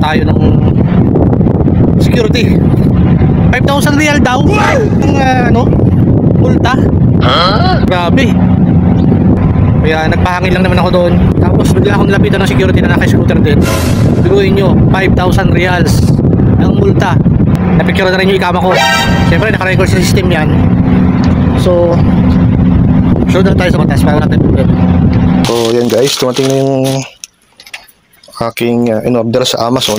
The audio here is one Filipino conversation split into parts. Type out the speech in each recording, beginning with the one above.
tayo ng security. 5,000 real daw ang multa. Grabe. Kaya nagpahangin lang naman ako doon. Tapos bigla akong lapitan ng security na naka-scooter din. Biguin nyo, 5,000 reals ang multa. Napicture na rin yung ikama ko. Siyempre naka-record sa system yan. So show na tayo sa matas para natin. So yan guys, tumating na yung aking in-order sa Amazon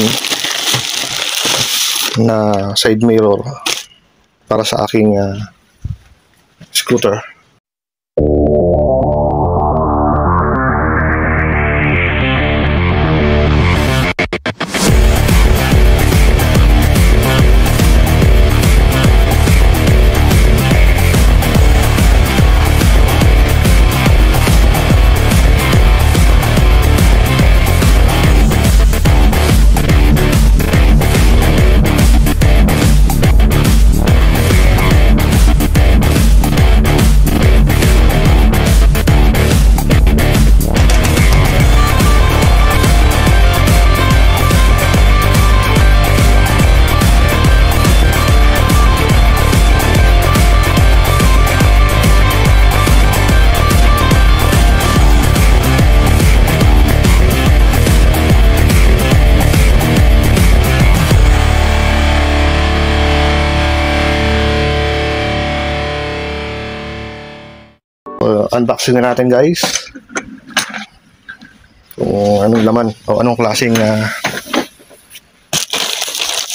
na side mirror para sa aking scooter. Unboxing na natin guys kung anong laman o anong klaseng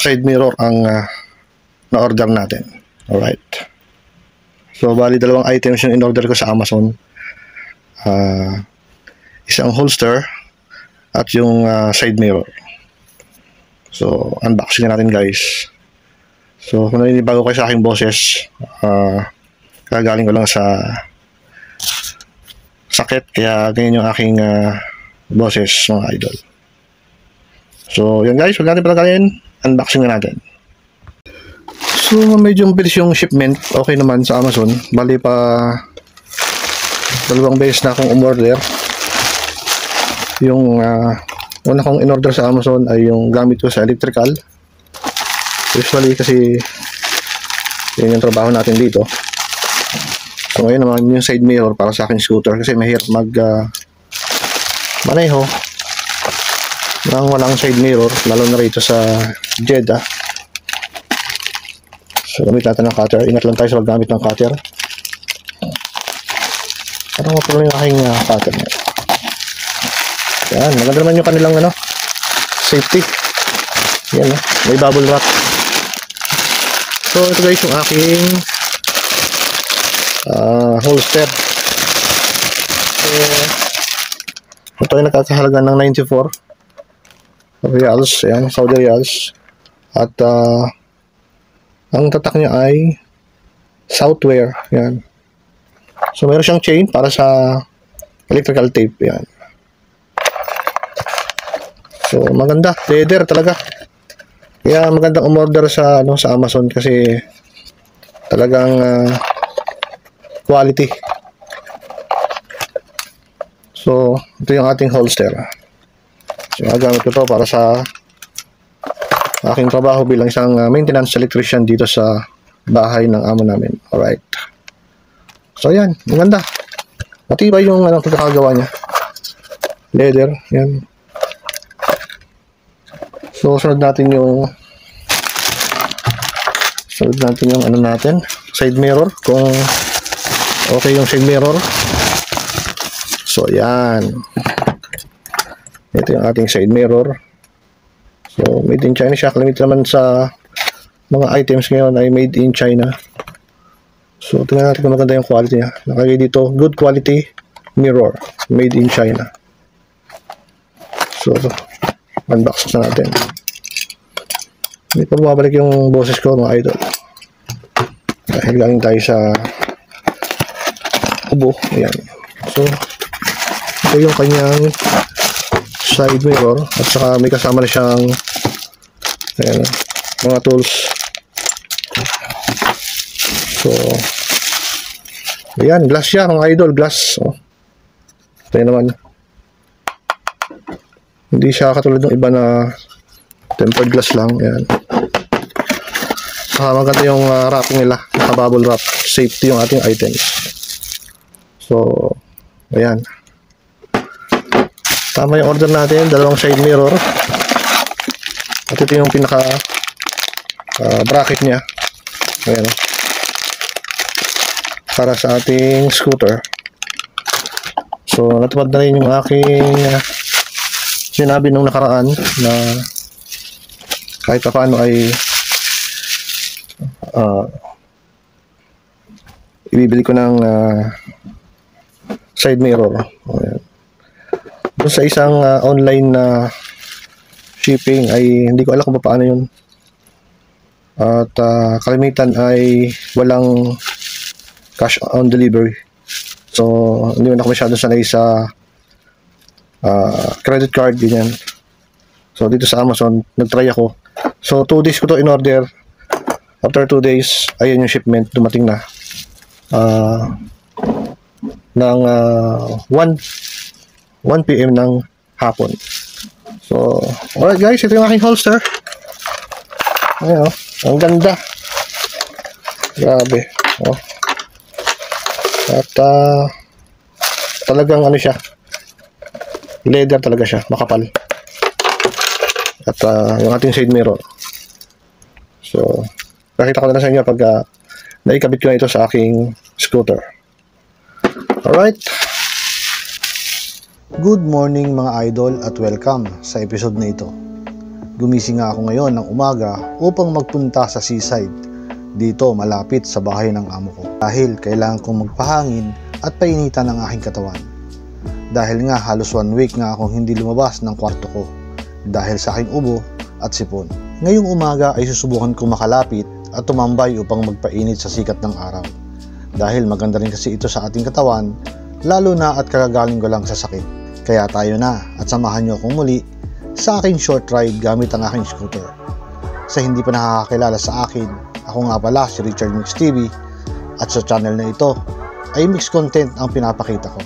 side mirror ang na-order natin. Alright, so bali dalawang items yung in-order ko sa Amazon, isang holster at yung side mirror. So unboxing na natin guys. So kung naninibago kayo sa aking boses, kagaling ko lang sa sakit, kaya ganyan yung aking boses mga idol. So yun guys, huwag natin patagalin, unboxing na natin. So medyo bilis yung shipment, okay naman sa Amazon. Bali pa dalawang beses na akong umorder. Yung una kong in-order sa Amazon ay yung gamit ko sa electrical. Usually kasi yun yung trabaho natin dito. So ngayon naman yung side mirror para sa aking scooter kasi mahirap maneho nang walang side mirror, lalo na rito sa Jeddah. So gamit natin ng cutter. Ingat lang tayo sa paggamit ng cutter. Parang mapula yung aking cutter. Yan, maganda naman yung kanilang safety. Yan, may bubble wrap. So ito guys yung aking holster. So ito ay nakakahalaga ng 94 reals, yan, Saudi reals. At ang tatak niya ay Southwear, yan. So meron siyang chain para sa electrical tape, yan. So maganda, leather talaga. Kaya magandang umorder sa sa Amazon kasi talagang quality. So ito yung ating holster. So gagamit ko to para sa aking trabaho bilang isang maintenance electrician dito sa bahay ng amo namin. Alright, so yan, maganda, matibay yung pagkakagawa niya, leather, yan. So sunod natin yung natin side mirror, kung okay yung side mirror. So yan, ito yung ating side mirror. So made in China siya. Limit naman sa mga items ngayon ay made in China. So tingnan natin kung maganda yung quality niya. Nakalagay dito, good quality mirror, made in China. So unbox na natin. Hindi pa bumabalik yung boses ko mga idol dahil galing tayo sa ubo. Ayan. So ito yung kanyang side mirror at saka may kasama na siyang ayan, mga tools. So ayan, glass siya mga idol, glass. So, ito naman, hindi siya katulad ng iba na tempered glass lang. Ayan. Maganda yung wrapping nila. Naka-bubble wrap. Safety yung ating items. So, ayan. Tama yung order natin. Dalawang side mirror. At ito yung pinaka bracket niya. Ayan. Para sa ating scooter. So, natupad na rin yung aking sinabi nung nakaraan na kahit paano ay ibibili ko ng side mirror. Ayan. Doon sa isang online na shipping ay hindi ko alam kung paano yun. At kalimitan ay walang cash on delivery. So, hindi mo na ako masyado sanay sa credit card, ganyan. So, dito sa Amazon, nag-try ako. So, 2 days ko to in order. After 2 days, ayun yung shipment, dumating na. Ng 1 PM ng hapon. So, alright guys, ito yung aking holster. Ayan, ang ganda. Grabe. Oh. At talagang ano siya, leather talaga siya, makapal. At yung ating side mirror. So, nakita ko na sa inyo pag naikabit ko na ito sa aking scooter. Alright. Good morning mga idol at welcome sa episode na ito. Gumising nga ako ngayon ng umaga upang magpunta sa seaside. Dito malapit sa bahay ng amo ko. Dahil kailangan kong magpahangin at painitan ang aking katawan. Dahil nga halos 1 week nga akong hindi lumabas ng kwarto ko. Dahil sa aking ubo at sipon. Ngayong umaga ay susubukan kong makalapit at tumambay upang magpainit sa sikat ng araw. Dahil maganda rin kasi ito sa ating katawan, lalo na at kagagaling ko lang sa sakit. Kaya tayo na at samahan niyo akong muli sa aking short ride gamit ang aking scooter. Sa hindi pa nakakakilala sa akin, ako nga pala si Richard Mix TV at sa channel na ito ay mix content ang pinapakita ko.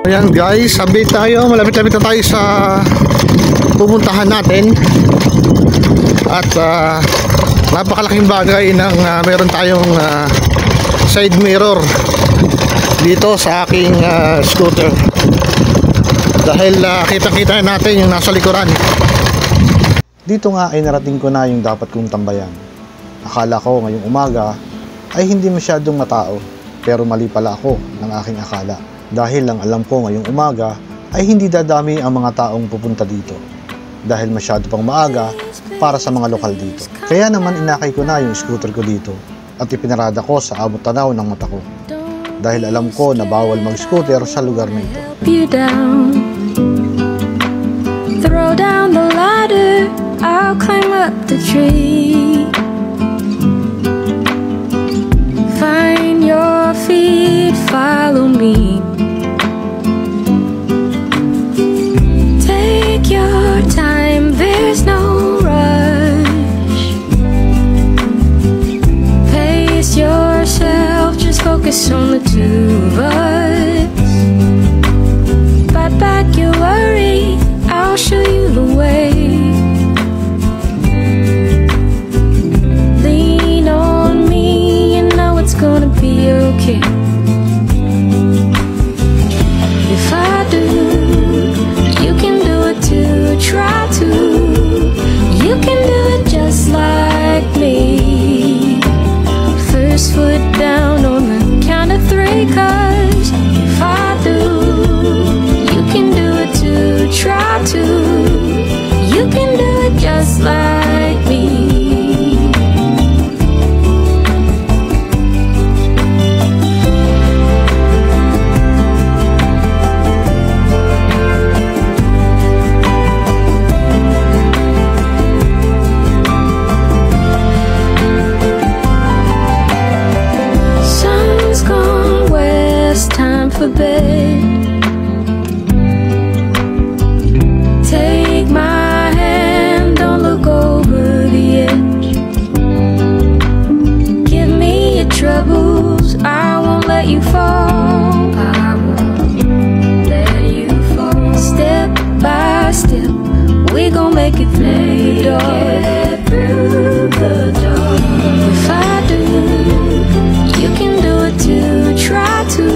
Ayan guys, update tayo. Malapit-lapit na tayo sa pupuntahan natin. At napakalaking bagay ng meron tayong side mirror dito sa aking scooter. Dahil kita-kita natin yung nasa likuran. Dito nga ay narating ko na yung dapat kong tambayan. Akala ko ngayong umaga ay hindi masyadong matao, pero mali pala ako ng aking akala. Dahil lang alam ko ngayong umaga ay hindi dadami ang mga taong pupunta dito. Dahil masyado pang maaga para sa mga lokal dito. Kaya naman inakay ko na yung scooter ko dito at ipinarada ko sa abot tanaw ng mata ko. Dahil alam ko na bawal mag-scooter sa lugar na ito. Throw down the ladder, I'll climb up the tree. Find your feet, follow me. Take your time, there's no rush. Pace yourself, just focus on the two of us. bed. Take my hand, don't look over the edge. Give me your troubles, I won't let you fall. I won't let you fall. Step by step, we gon' make it through the door. If I do, you can do it too. Try to,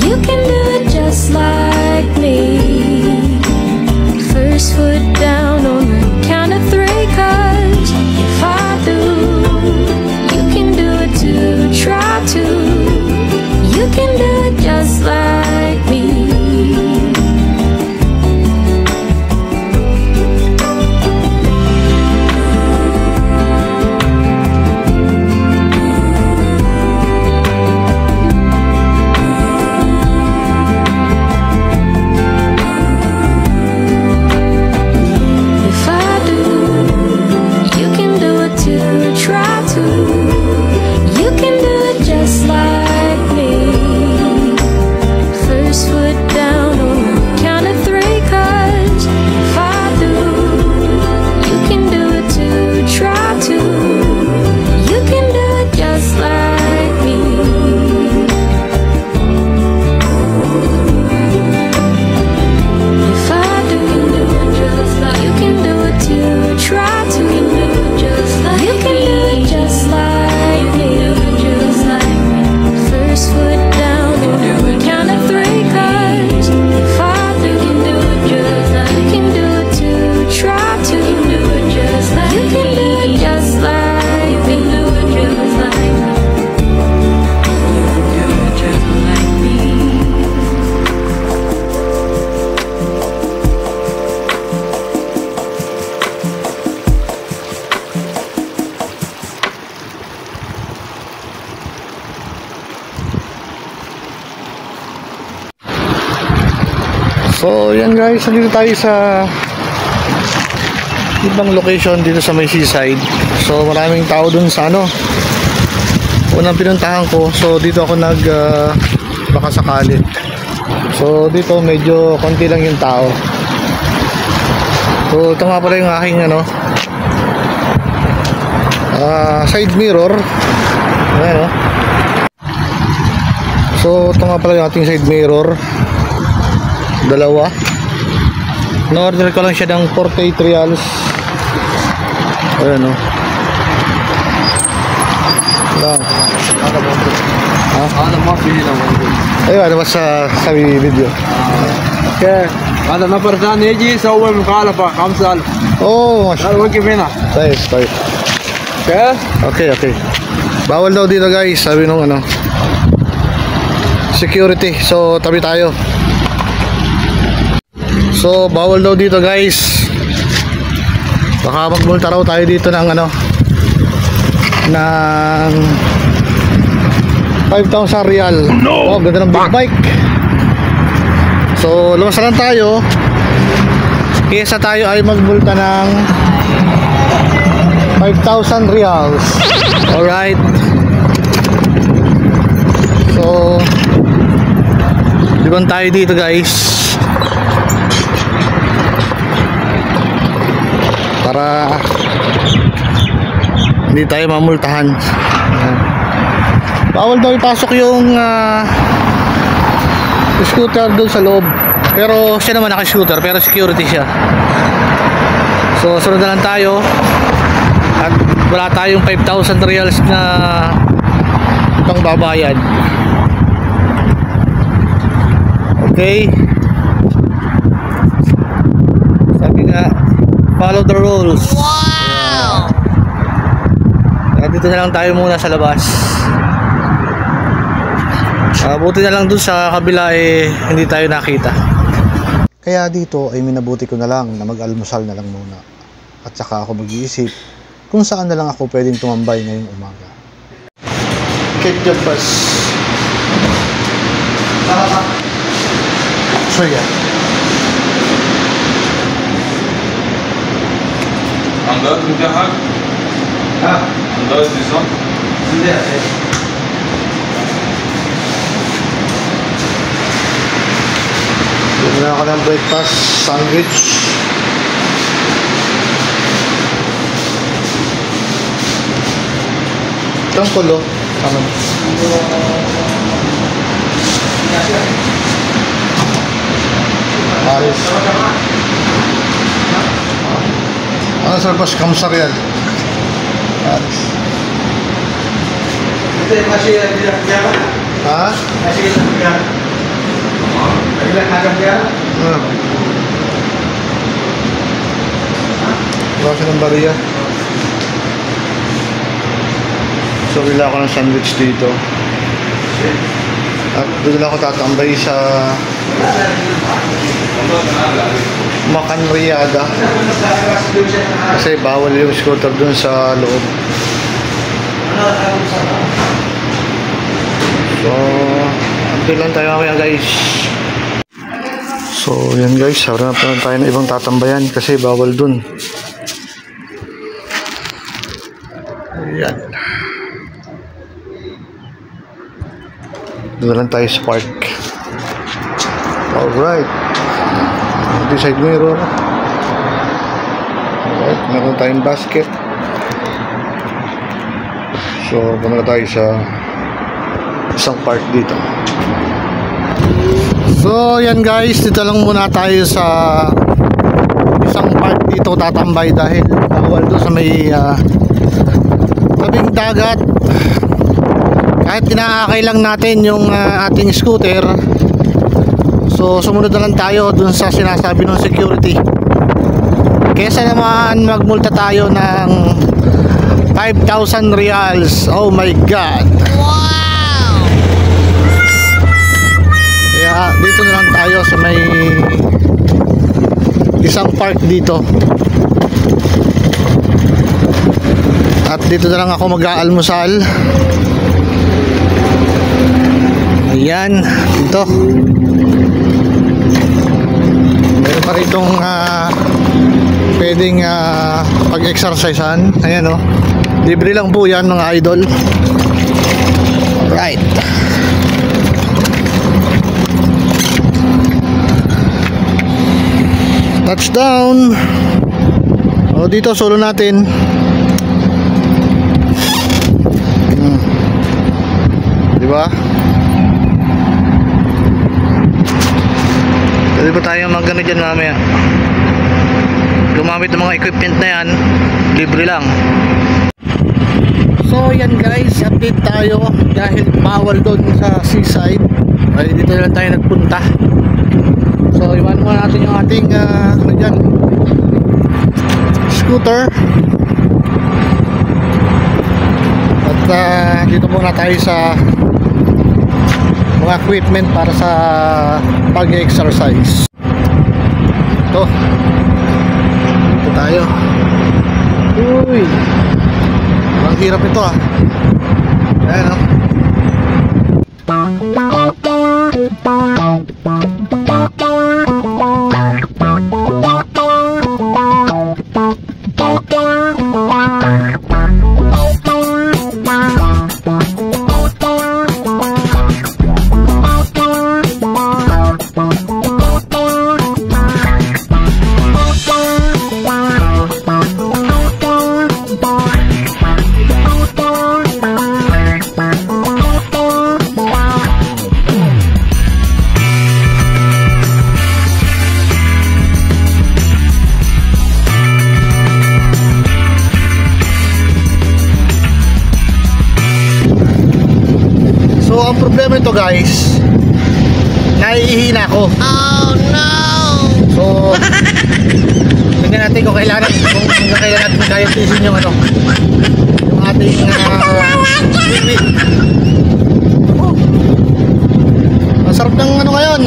you can do it just like me. First foot down on the count of three, 'cause if I do, you can do it too. Try to, you can do it just like me. Try to, you can do it just like me. First foot down on the count of three, 'cause if I do, you can do it too. Try to, you can do it just like me. If I do, you can do it too. Try to, you can do it just like me. Just like me, just like me. First foot down on the count of three, 'cause if I do, you can do it just like you can do it too. Try to, you can do it just like you can do it just like me. Do it just like me. Do it just like me. So yan guys, nandito tayo sa ibang location dito sa may seaside. So maraming tao dun sa unang pinuntahan ko. So dito ako baka sakali. So dito medyo konti lang yung tao. So ito nga pala yung aking side mirror. Ayan, so ito nga pala yung ating side mirror. Dalawa. No-order ko lang siya ng 48 reals. Ayan lang. ايوه انا بس اسوي فيديو. اوكي هذا نفر ثاني يجي يسوي مخالفة 5000. اوه ما شاء الله. وقف هنا. طيب. Okay. Bawal daw dito guys, sabi nung security. So tabi tayo. So bawal daw dito guys. Baka magmulta raw tayo dito ng ng 5,000 real. Oh, ganda ng big bike. So lumasa lang tayo. Kesa tayo ay magmulta ng 5,000 reals. Alright. So liban tayo dito guys para hindi tayo mamultahan. Bawal daw ipasok yung scooter doon sa loob, pero siya naman naka-scooter pero security siya. So sunod na lang tayo at wala tayong 5,000 reals na pang babayad. Okay, sabi nga follow the rules. Wow. Kaya dito na lang tayo muna sa labas. Buti na lang dun sa kabila hindi tayo nakita. Kaya dito ay minabuti ko na lang na mag-almusal na lang muna. At saka ako mag-iisip kung saan na lang ako pwedeng tumambay ngayong umaga. Ketchup bus. So yeah. انداز بتاعك انداز دي صح؟ Bumili ako ng breakfast sandwich. Itong kulo. Tama. Ayos. Ano sir, boss? Kamusta riyan? Ayos. Ha? Baka ng bariya. So, bila ako ng sandwich dito. At doon ako tatambay sa Makan Riada. Kasi bawal yung scooter doon sa loob. So, until lang tayo kaya guys. So, yan guys. Harap na tayo ng ibang tatambayan kasi bawal dun. Ayan. Doon lang tayo sa park. Alright. Ito side mirror. Alright. Meron tayong basket. So, pumunta tayo sa isang park dito. So, yan guys. Dito lang muna tayo sa isang park dito tatambay dahil bawal doon sa may tabing dagat. Kahit inaakay lang natin yung ating scooter, so sumunod na lang tayo dun sa sinasabi ng security kesa naman magmulta tayo ng 5,000 reals. Oh my god, wow! Kaya dito na lang tayo sa may isang park dito, at dito na lang ako mag-aalmusal. Ayan, ito. Meron pa ritong pwedeng pag-exercisean. Ayan o. Libre lang po yan mga idol. Alright. Touchdown. O dito solo natin. Diba? Pwede ba tayo mag-ano dyan mamaya? Gumamit ng mga equipment na yan, libre lang. So yan guys, update tayo dahil bawal doon sa seaside. Ay dito lang tayo nagpunta. So iwan muna natin yung ating ano dyan, scooter. At dito muna tayo sa mga equipment para sa pag-exercise. Ito tayo. Uy, ang hirap ito ah. Ayan o. So ang problema ito guys, nahihina ako. Oh no! So tingnan natin kung kailangan natin kaya tisin yung ano, yung ating limit. Oh, masarap ng ano ngayon,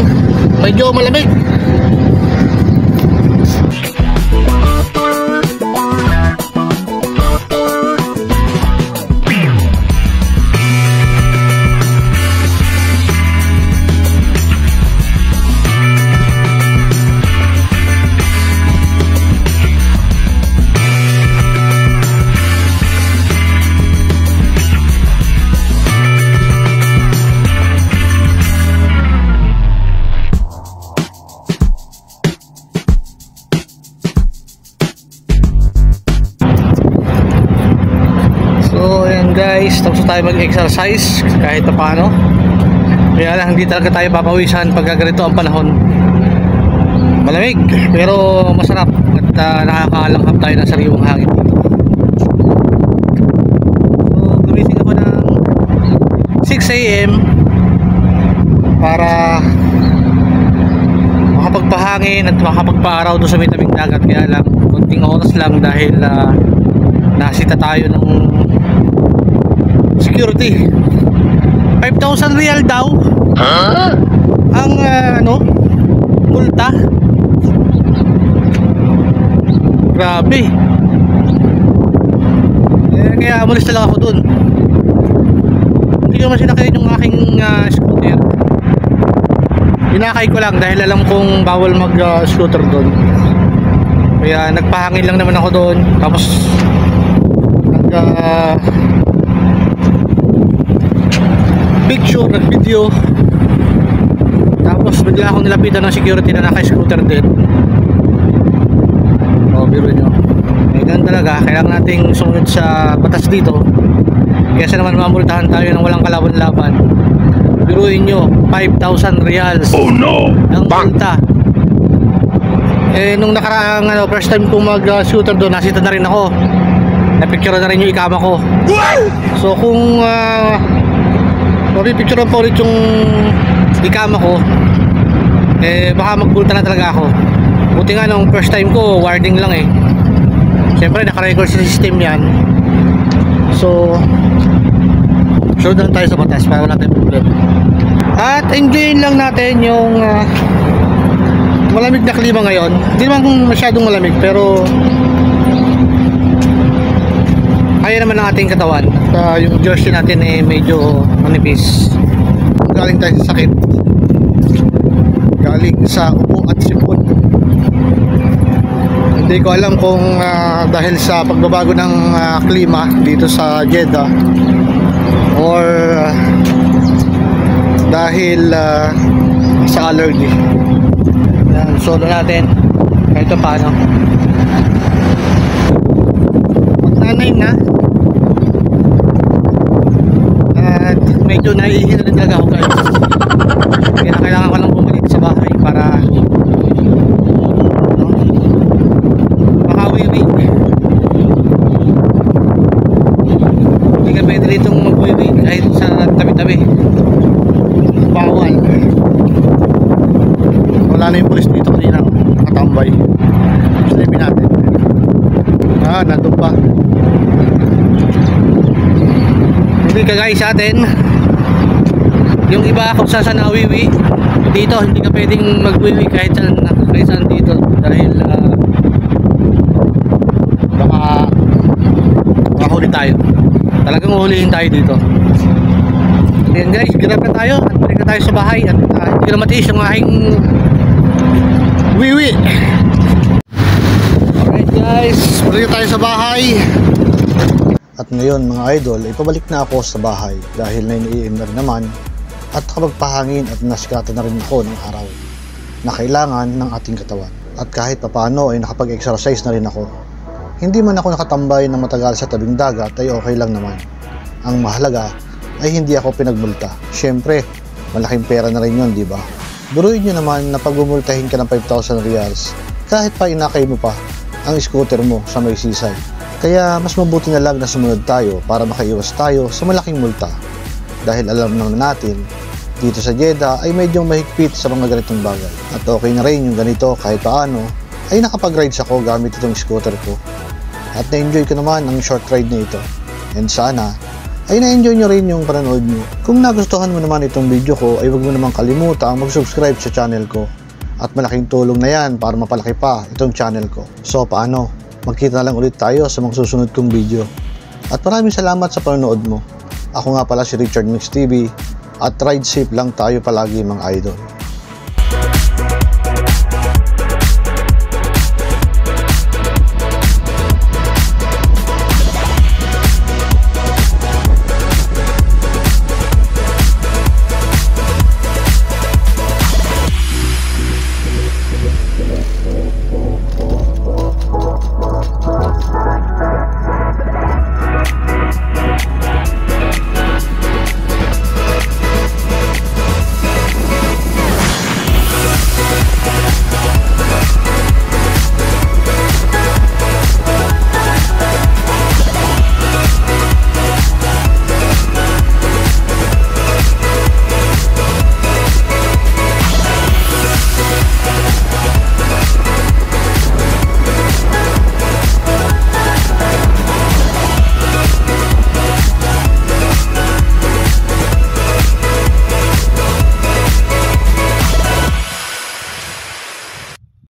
medyo malamig. tayo mag-exercise kahit pa paano. Kaya lang hindi talaga tayo papawisan pag ganito ang panahon. Malamig pero masarap at nakakalanghap tayo ng sariwang hangin. So gumising ako ng 6 AM para makapagpahangin at makapagpa-araw doon sa may tabing dagat. Kaya lang konting oras lang dahil nasita tayo ng security. 5,000 real daw ang multa. Grabe. Kaya umalis na lang ako dun. Hindi ko naman sinakayin yung aking scooter. Inakay ko lang dahil alam kong bawal mag scooter dun. Kaya nagpahangin lang naman ako doon. Tapos picture, nag-video. Tapos bigla akong nilapitan ng security na naka-scooter din. O, biro nyo. Ganun talaga, kailangan nating sumunod sa batas dito. Kesa naman mamultahan tayo ng walang kalaban-laban. Biruin nyo, 5,000 reals. Oh no! Ang multa. Nung nakaraang first time kong mag-scooter doon, nasita na rin ako. Napicture na rin yung ikama ko. So kung mapipicturean pa ulit yung ikama ko, baka magpulta na talaga ako. Buti nga nung first time ko, warning lang eh. Siyempre naka-record sa system yan. So sure lang tayo sa batas para wala tayong problema. At enjoyin lang natin yung malamig na klima ngayon. Hindi naman masyadong malamig pero kaya naman ang ating katawan. At yung jersey natin medyo manipis. Galing tayo sa sakit. Galing sa upo at sipon. Hindi ko alam kung dahil sa pagbabago ng klima dito sa Jeddah or dahil sa allergy. Yan, solo natin kahit paano. Magnanay na at medyo naiihina rin talaga ako guys. Kaya kailangan ko lang bumalik sa bahay para makawiwi. Hindi ka pwede ditong magwiwi kahit sa tabi-tabi. Bawal. Wala na yung pulis dito kanina, nakatambay. Silipin natin. Nandun pa. Hindi kagaya sa atin. Yung iba kung saan nawiwi, dito hindi ka pwedeng magwiwi kahit saan dito dahil baka makahuli tayo. Talagang uhulihin tayo dito. Ayan guys, grab na tayo at balik na tayo sa bahay at hindi ko na matiis yung aking wiwi. Alright guys, balik na tayo sa bahay. At ngayon mga idol, ipabalik na ako sa bahay dahil 9 AM na rin naman at nakapagpahangin at nasikatan na rin ako ng araw na kailangan ng ating katawan. At kahit papano ay nakapag-exercise na rin ako. Hindi man ako nakatambay ng matagal sa tabing dagat ay okay lang naman. Ang mahalaga ay hindi ako pinagmulta. Siyempre, malaking pera na rin yun, di ba? Buruin nyo naman na pag bumultahin ka ng 5,000 reals, kahit pa inakay mo pa ang scooter mo sa may seaside. Kaya mas mabuti na lang na sumunod tayo para makaiwas tayo sa malaking multa. Dahil alam naman natin, dito sa Jeddah ay medyo mahigpit sa mga ganitong bagay. At okay na rin yung ganito kahit paano ay nakapag-rides ako gamit itong scooter ko. At na-enjoy ko naman ang short ride na ito. And sana ay na-enjoy nyo rin yung panonood nyo. Kung nagustuhan mo naman itong video ko ay huwag mo naman kalimutan mag-subscribe sa channel ko. At malaking tulong na yan para mapalaki pa itong channel ko. So paano? Magkita na lang ulit tayo sa mga susunod kong video. At maraming salamat sa panonood mo. Ako nga pala si Richard Mix TV at ride safe lang tayo palagi mga idol.